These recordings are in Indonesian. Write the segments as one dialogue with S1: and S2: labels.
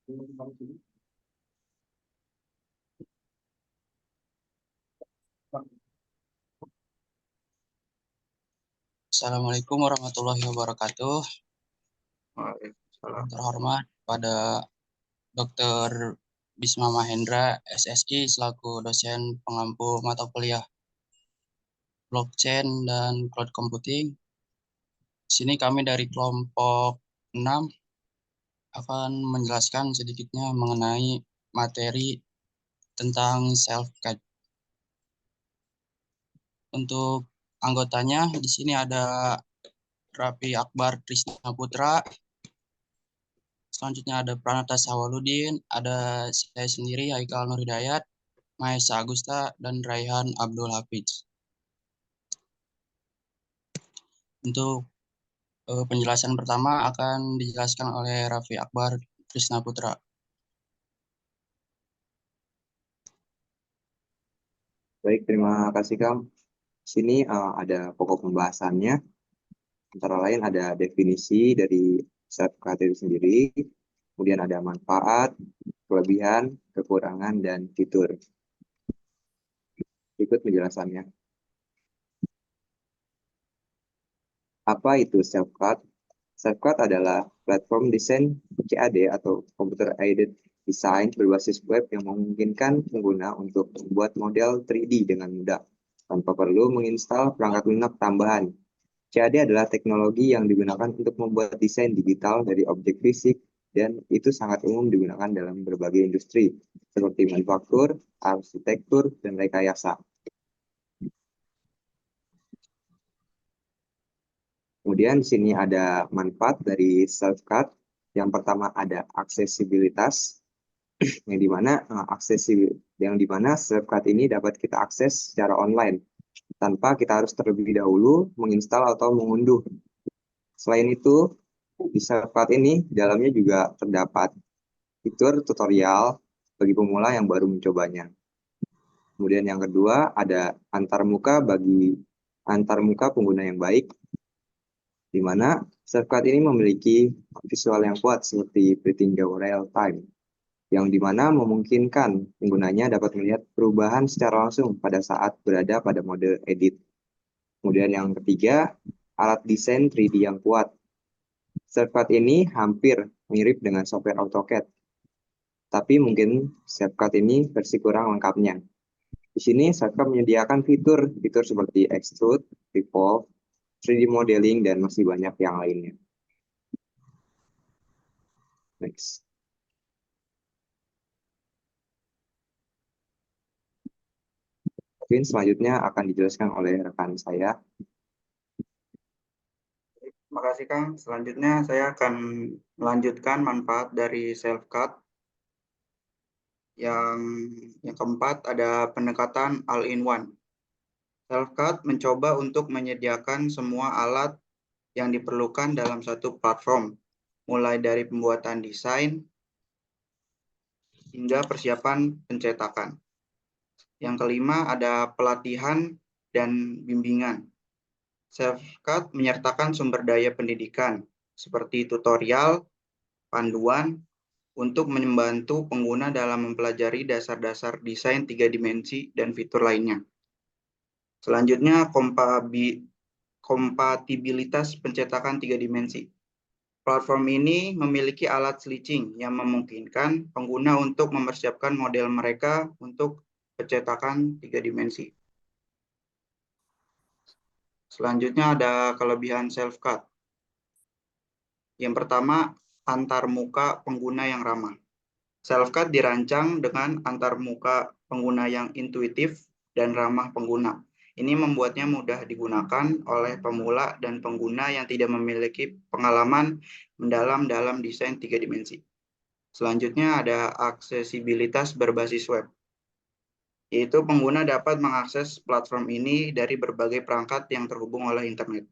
S1: Assalamualaikum warahmatullahi wabarakatuh.
S2: Waalaikumsalam.
S1: Terhormat pada Dr. Bisma Mahendra, SSI, selaku dosen pengampu mata kuliah blockchain dan cloud computing. Di sini kami dari kelompok 6 akan menjelaskan sedikitnya mengenai materi tentang self-guide. Untuk anggotanya di sini ada Raffi Akbar Trisna Putra, selanjutnya ada Pranata Sawaludin, ada saya sendiri Haikal Nur Hidayat, Maesa Agusta, dan Raihan Abdul Hafiz. Untuk penjelasan pertama akan dijelaskan oleh Raffi Akbar Krisna Putra.
S3: Baik, terima kasih Kang. Sini ada pokok pembahasannya. Antara lain ada definisi dari sertifikat itu sendiri, kemudian ada manfaat, kelebihan, kekurangan, dan fitur. Ikut penjelasannya. Apa itu self-card? Self-card adalah platform desain CAD atau Computer Aided Design berbasis web yang memungkinkan pengguna untuk membuat model 3D dengan mudah, tanpa perlu menginstal perangkat lunak tambahan. CAD adalah teknologi yang digunakan untuk membuat desain digital dari objek fisik, dan itu sangat umum digunakan dalam berbagai industri, seperti manufaktur, arsitektur, dan rekayasa. Kemudian di sini ada manfaat dari self-card. Yang pertama ada aksesibilitas, yang dimana self-card ini dapat kita akses secara online tanpa kita harus terlebih dahulu menginstal atau mengunduh. Selain itu, di self-card ini dalamnya juga terdapat fitur tutorial bagi pemula yang baru mencobanya. Kemudian yang kedua ada antarmuka pengguna yang baik, di mana self-card ini memiliki visual yang kuat seperti Prettingo Real Time, yang dimana memungkinkan penggunanya dapat melihat perubahan secara langsung pada saat berada pada mode edit. Kemudian yang ketiga, alat desain 3D yang kuat. Self-card ini hampir mirip dengan software AutoCAD, tapi mungkin self-card ini versi kurang lengkapnya. Di sini self-card menyediakan fitur seperti extrude, revolve, 3D modeling, dan masih banyak yang lainnya. Next. Mungkin selanjutnya akan dijelaskan oleh rekan saya.
S2: Terima kasih Kang. Selanjutnya saya akan melanjutkan manfaat dari self-card. Yang keempat ada pendekatan all-in-one. Self-card mencoba untuk menyediakan semua alat yang diperlukan dalam satu platform, mulai dari pembuatan desain hingga persiapan pencetakan. Yang kelima ada pelatihan dan bimbingan. Self-card menyertakan sumber daya pendidikan seperti tutorial, panduan, untuk membantu pengguna dalam mempelajari dasar-dasar desain 3 dimensi dan fitur lainnya. Selanjutnya, kompatibilitas pencetakan 3 dimensi. Platform ini memiliki alat switching yang memungkinkan pengguna untuk mempersiapkan model mereka untuk pencetakan 3 dimensi. Selanjutnya ada kelebihan self-card. Yang pertama, antarmuka pengguna yang ramah. Self-card dirancang dengan antarmuka pengguna yang intuitif dan ramah pengguna. Ini membuatnya mudah digunakan oleh pemula dan pengguna yang tidak memiliki pengalaman mendalam dalam desain 3 dimensi. Selanjutnya ada aksesibilitas berbasis web, yaitu pengguna dapat mengakses platform ini dari berbagai perangkat yang terhubung oleh internet.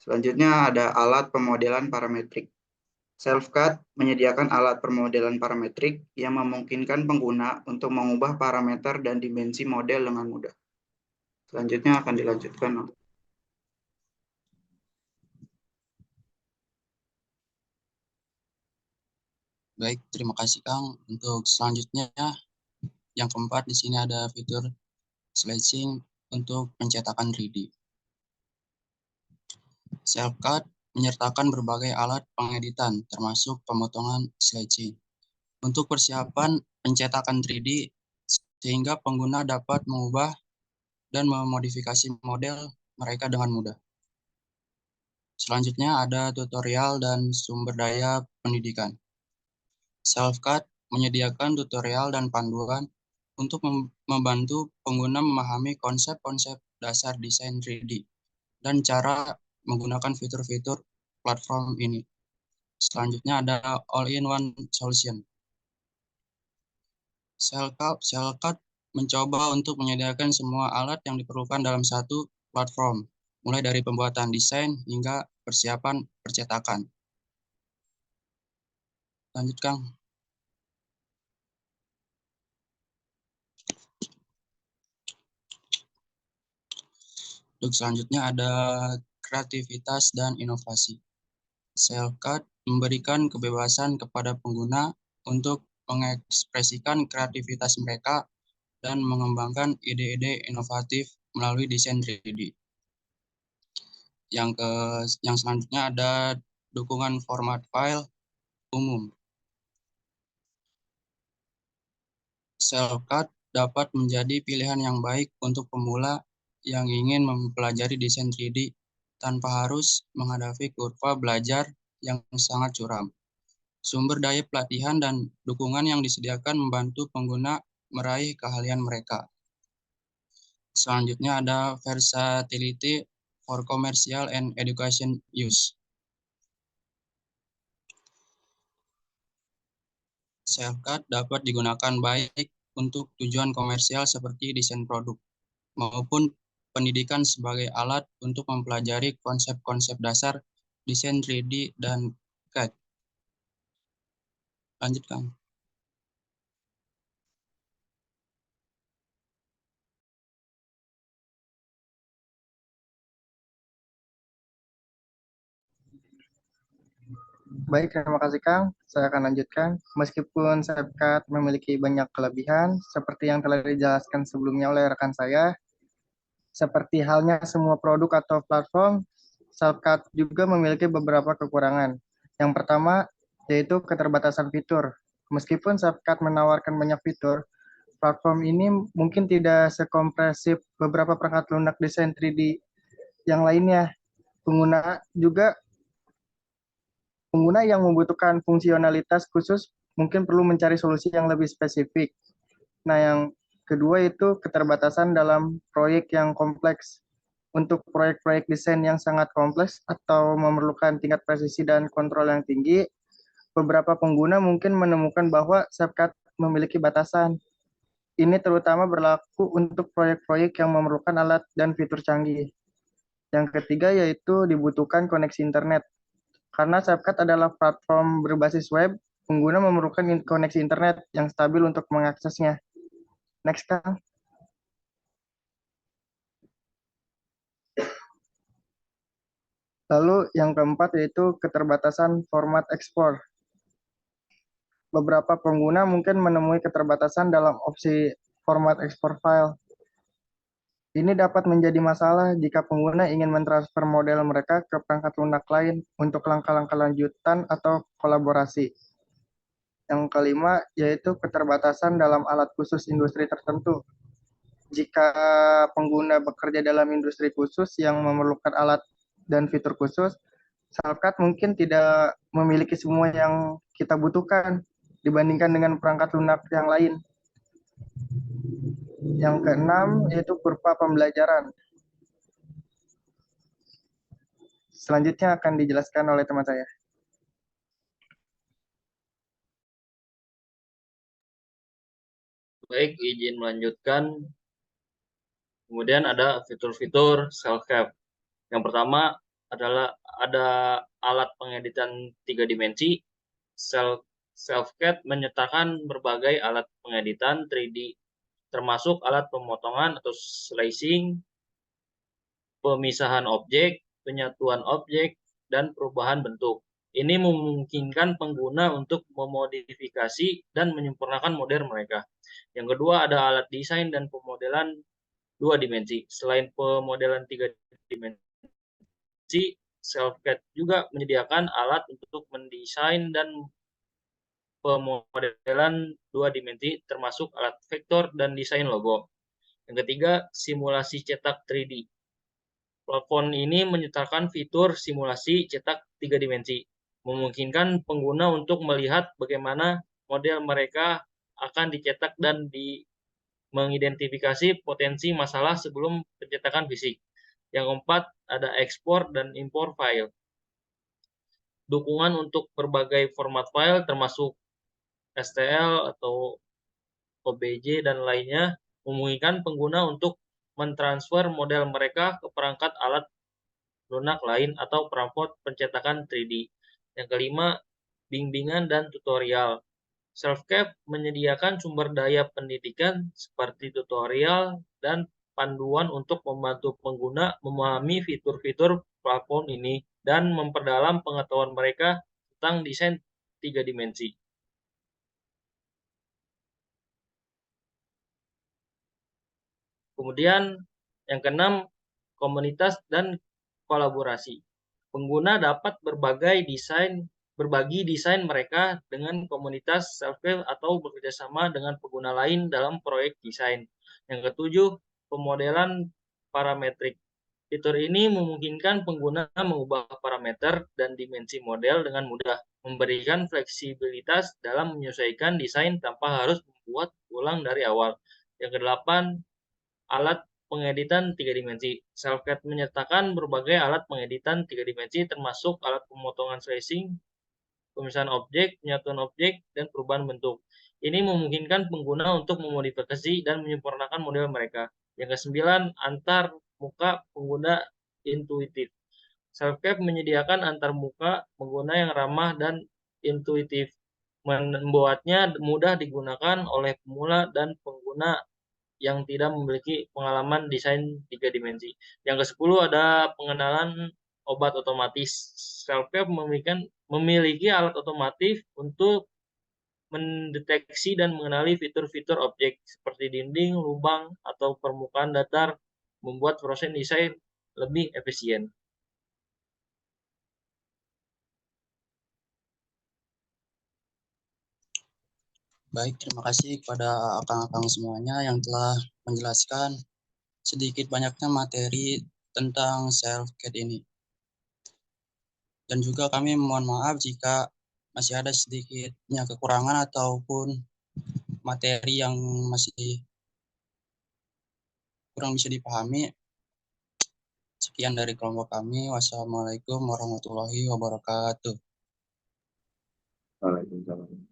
S2: Selanjutnya ada alat pemodelan parametrik. Self-card menyediakan alat pemodelan parametrik yang memungkinkan pengguna untuk mengubah parameter dan dimensi model dengan mudah. Selanjutnya akan dilanjutkan.
S1: Baik, terima kasih Kang. Untuk selanjutnya, yang keempat di sini ada fitur slicing untuk pencetakan 3D. Selfcut menyertakan berbagai alat pengeditan, termasuk pemotongan slicing, untuk persiapan pencetakan 3D sehingga pengguna dapat mengubah dan memodifikasi model mereka dengan mudah. Selanjutnya ada tutorial dan sumber daya pendidikan. Selfcut menyediakan tutorial dan panduan untuk membantu pengguna memahami konsep-konsep dasar desain 3D dan cara menggunakan fitur-fitur platform ini. Selanjutnya ada all-in-one solution. Selfcut mencoba untuk menyediakan semua alat yang diperlukan dalam satu platform, mulai dari pembuatan desain hingga persiapan percetakan. Lanjut, Kang. Untuk selanjutnya ada kreativitas dan inovasi. Selfcut memberikan kebebasan kepada pengguna untuk mengekspresikan kreativitas mereka dan mengembangkan ide-ide inovatif melalui desain 3D. Yang selanjutnya ada dukungan format file umum. Selfcut dapat menjadi pilihan yang baik untuk pemula yang ingin mempelajari desain 3D tanpa harus menghadapi kurva belajar yang sangat curam. Sumber daya pelatihan dan dukungan yang disediakan membantu pengguna meraih keahlian mereka. Selanjutnya ada versatility for commercial and education use. Selfcut dapat digunakan baik untuk tujuan komersial seperti desain produk, maupun pendidikan sebagai alat untuk mempelajari konsep-konsep dasar desain 3D dan CAD. Lanjut, Kang.
S4: Baik, terima kasih Kang. Saya akan lanjutkan. Meskipun Selfcut memiliki banyak kelebihan, seperti yang telah dijelaskan sebelumnya oleh rekan saya, seperti halnya semua produk atau platform, Selfcut juga memiliki beberapa kekurangan. Yang pertama, yaitu keterbatasan fitur. Meskipun Selfcut menawarkan banyak fitur, platform ini mungkin tidak sekompresif beberapa perangkat lunak desain 3D yang lainnya. Pengguna yang membutuhkan fungsionalitas khusus mungkin perlu mencari solusi yang lebih spesifik. Nah, yang kedua itu keterbatasan dalam proyek yang kompleks. Untuk proyek-proyek desain yang sangat kompleks atau memerlukan tingkat presisi dan kontrol yang tinggi, beberapa pengguna mungkin menemukan bahwa Selfcut memiliki batasan. Ini terutama berlaku untuk proyek-proyek yang memerlukan alat dan fitur canggih. Yang ketiga yaitu dibutuhkan koneksi internet. Karena Selfcut adalah platform berbasis web, pengguna memerlukan koneksi internet yang stabil untuk mengaksesnya. Next, Kang. Lalu yang keempat yaitu keterbatasan format ekspor. Beberapa pengguna mungkin menemui keterbatasan dalam opsi format ekspor file. Ini dapat menjadi masalah jika pengguna ingin mentransfer model mereka ke perangkat lunak lain untuk langkah-langkah lanjutan atau kolaborasi. Yang kelima yaitu keterbatasan dalam alat khusus industri tertentu. Jika pengguna bekerja dalam industri khusus yang memerlukan alat dan fitur khusus, Selfcut mungkin tidak memiliki semua yang kita butuhkan dibandingkan dengan perangkat lunak yang lain. Yang keenam yaitu kurva pembelajaran. Selanjutnya akan dijelaskan oleh teman saya.
S5: Baik, izin melanjutkan. Kemudian ada fitur-fitur Selfcut. Yang pertama adalah ada alat pengeditan 3 dimensi. Selfcut menyertakan berbagai alat pengeditan 3D, termasuk alat pemotongan atau slicing, pemisahan objek, penyatuan objek, dan perubahan bentuk. Ini memungkinkan pengguna untuk memodifikasi dan menyempurnakan model mereka. Yang kedua ada alat desain dan pemodelan 2 dimensi. Selain pemodelan 3 dimensi, SelfCAD juga menyediakan alat untuk mendesain dan pemodelan 2 dimensi termasuk alat vektor dan desain logo. Yang ketiga, simulasi cetak 3D. Platform ini menyertakan fitur simulasi cetak 3 dimensi, memungkinkan pengguna untuk melihat bagaimana model mereka akan dicetak dan mengidentifikasi potensi masalah sebelum pencetakan fisik. Yang keempat, ada ekspor dan impor file. Dukungan untuk berbagai format file termasuk STL atau OBJ dan lainnya memungkinkan pengguna untuk mentransfer model mereka ke perangkat alat lunak lain atau perangkat pencetakan 3D. Yang kelima, bimbingan dan tutorial. SelfCAD menyediakan sumber daya pendidikan seperti tutorial dan panduan untuk membantu pengguna memahami fitur-fitur platform ini dan memperdalam pengetahuan mereka tentang desain 3 dimensi. Kemudian yang keenam, komunitas dan kolaborasi. Pengguna dapat berbagi desain mereka dengan komunitas SelfCAD atau bekerjasama dengan pengguna lain dalam proyek desain. Yang ketujuh, pemodelan parametrik. Fitur ini memungkinkan pengguna mengubah parameter dan dimensi model dengan mudah, memberikan fleksibilitas dalam menyesuaikan desain tanpa harus membuat ulang dari awal. Yang kedelapan, alat pengeditan 3 dimensi. SelfCAD menyertakan berbagai alat pengeditan 3 dimensi termasuk alat pemotongan slicing, pemisahan objek, penyatuan objek, dan perubahan bentuk. Ini memungkinkan pengguna untuk memodifikasi dan menyempurnakan model mereka. Yang kesembilan, antar muka pengguna intuitif. SelfCAD menyediakan antar muka pengguna yang ramah dan intuitif, membuatnya mudah digunakan oleh pemula dan pengguna yang tidak memiliki pengalaman desain 3 dimensi. Yang ke-10 ada pengenalan obat otomatis. SelfCAD memiliki alat otomatis untuk mendeteksi dan mengenali fitur-fitur objek seperti dinding, lubang, atau permukaan datar, membuat proses desain lebih efisien.
S1: Baik, terima kasih kepada akang-akang semuanya yang telah menjelaskan sedikit banyaknya materi tentang SelfCAD ini. Dan juga kami mohon maaf jika masih ada sedikitnya kekurangan ataupun materi yang masih kurang bisa dipahami. Sekian dari kelompok kami. Wassalamualaikum warahmatullahi wabarakatuh.
S3: Waalaikumsalam.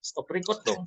S5: Stop record dong.